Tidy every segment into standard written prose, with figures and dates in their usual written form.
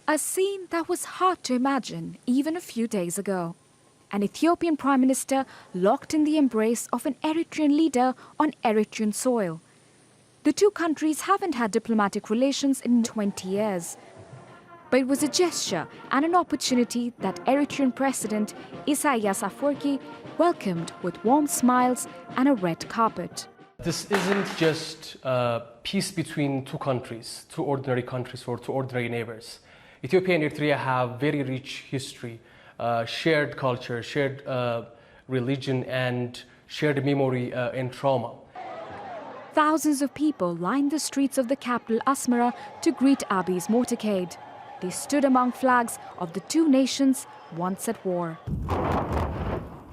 A scene that was hard to imagine even a few days ago. An Ethiopian Prime Minister locked in the embrace of an Eritrean leader on Eritrean soil. The two countries haven't had diplomatic relations in 20 years. But it was a gesture and an opportunity that Eritrean President Isaias Afwerki welcomed with warm smiles and a red carpet. This isn't just peace between two countries, two ordinary countries or two ordinary neighbors. Ethiopia and Eritrea have very rich history, shared culture, shared religion, and shared memory and trauma. Thousands of people lined the streets of the capital Asmara to greet Abiy's motorcade. They stood among flags of the two nations once at war.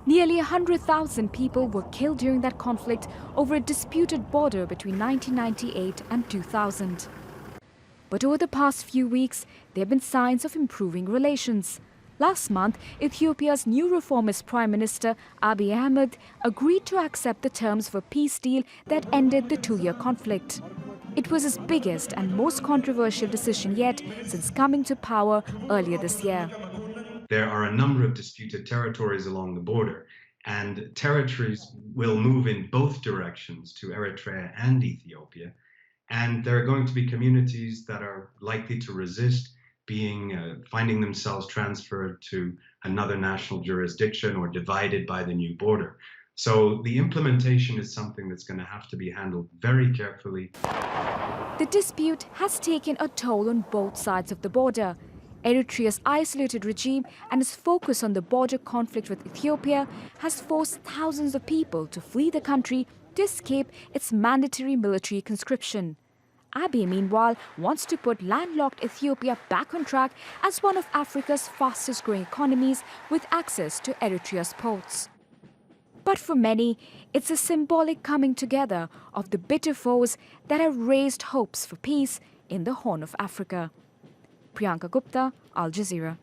Nearly 100,000 people were killed during that conflict over a disputed border between 1998 and 2000. But over the past few weeks, there have been signs of improving relations. Last month, Ethiopia's new reformist Prime Minister Abiy Ahmed agreed to accept the terms of a peace deal that ended the two-year conflict. It was his biggest and most controversial decision yet since coming to power earlier this year. There are a number of disputed territories along the border, and territories will move in both directions to Eritrea and Ethiopia. And there are going to be communities that are likely to resist finding themselves transferred to another national jurisdiction or divided by the new border. So the implementation is something that's going to have to be handled very carefully. The dispute has taken a toll on both sides of the border. Eritrea's isolated regime and its focus on the border conflict with Ethiopia has forced thousands of people to flee the country to escape its mandatory military conscription. Abiy, meanwhile, wants to put landlocked Ethiopia back on track as one of Africa's fastest-growing economies with access to Eritrea's ports. But for many, it's a symbolic coming together of the bitter foes that have raised hopes for peace in the Horn of Africa. Priyanka Gupta, Al Jazeera.